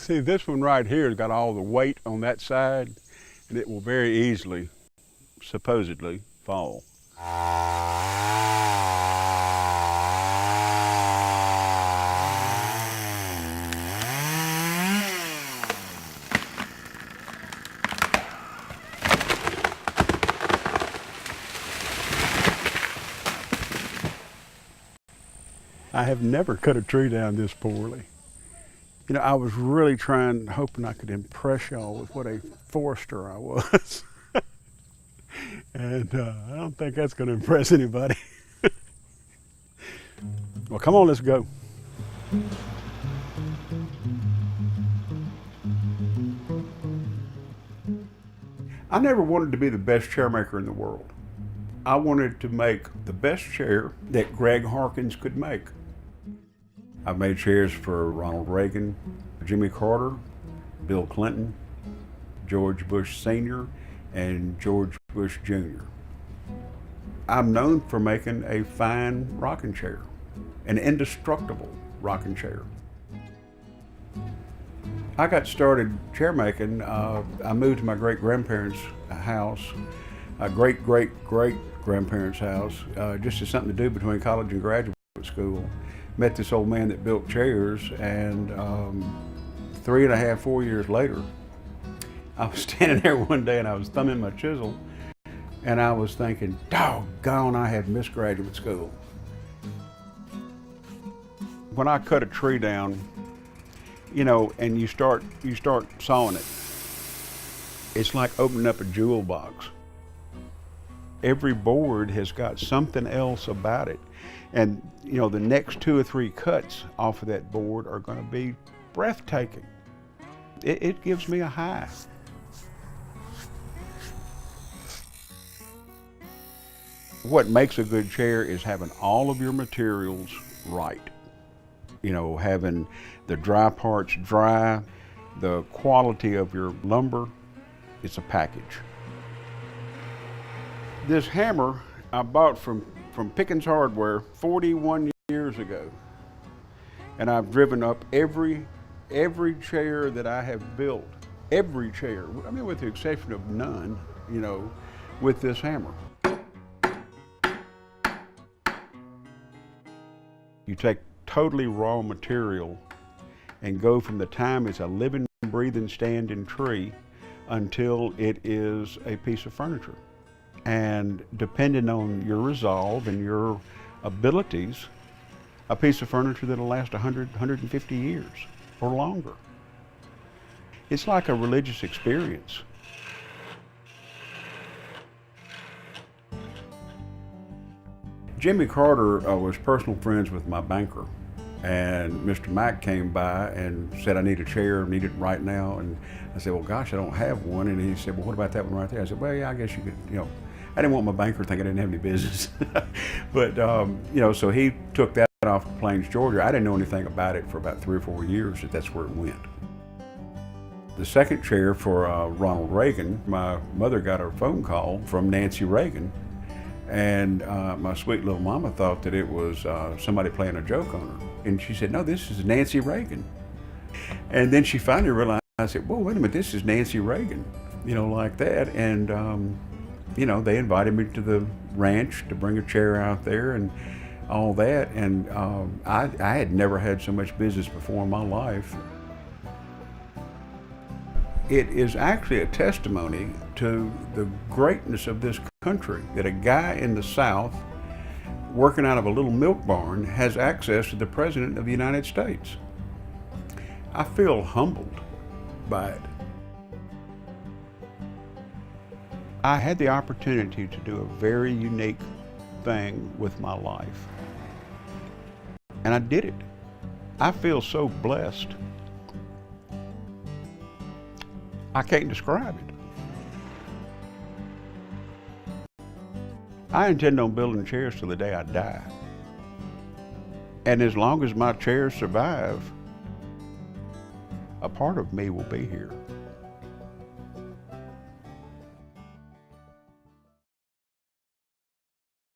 See, this one right here has got all the weight on that side, and it will very easily, supposedly, fall. I have never cut a tree down this poorly. You know, I was really hoping I could impress y'all with what a forester I was. And I don't think that's going to impress anybody. Well, come on, let's go. I never wanted to be the best chair maker in the world. I wanted to make the best chair that Greg Harkins could make. I've made chairs for Ronald Reagan, Jimmy Carter, Bill Clinton, George Bush Sr., and George Bush Jr. I'm known for making a fine rocking chair, an indestructible rocking chair. I got started chair making. I moved to my great-grandparents' house, great-great-great-grandparents' house, just as something to do between college and graduate school. Met this old man that built chairs, and 3.5, 4 years later, I was standing there one day and I was thumbing my chisel, and I was thinking, doggone, I have missed graduate school. When I cut a tree down, you know, and you start sawing it, it's like opening up a jewel box. Every board has got something else about it. And you know, the next 2 or 3 cuts off of that board are going to be breathtaking. It gives me a high. What makes a good chair is having all of your materials right. You know, having the dry parts dry, the quality of your lumber, it's a package. This hammer I bought from Pickens Hardware 41 years ago, and I've driven up every chair that I have built, every chair, I mean with the exception of none, you know, with this hammer. You take totally raw material and go from the time it's a living, breathing, standing tree until it is a piece of furniture. And depending on your resolve and your abilities, a piece of furniture that'll last 100, 150 years or longer. It's like a religious experience. Jimmy Carter was personal friends with my banker, and Mr. Mack came by and said, I need a chair, need it right now. And I said, well, gosh, I don't have one. And he said, well, what about that one right there? I said, well, yeah, I guess you could, you know. I didn't want my banker to think I didn't have any business. But, you know, so he took that off to Plains, Georgia. I didn't know anything about it for about 3 or 4 years, that's where it went. The second chair for Ronald Reagan, my mother got a phone call from Nancy Reagan, and my sweet little mama thought that it was somebody playing a joke on her. And she said, no, this is Nancy Reagan. And then she finally realized, I said, well, wait a minute, this is Nancy Reagan, you know, like that. And, you know, they invited me to the ranch to bring a chair out there and all that. And I had never had so much business before in my life. It is actually a testimony to the greatness of this country that a guy in the South working out of a little milk barn has access to the President of the United States. I feel humbled by it. I had the opportunity to do a very unique thing with my life, and I did it. I feel so blessed. I can't describe it. I intend on building chairs till the day I die. And as long as my chairs survive, a part of me will be here.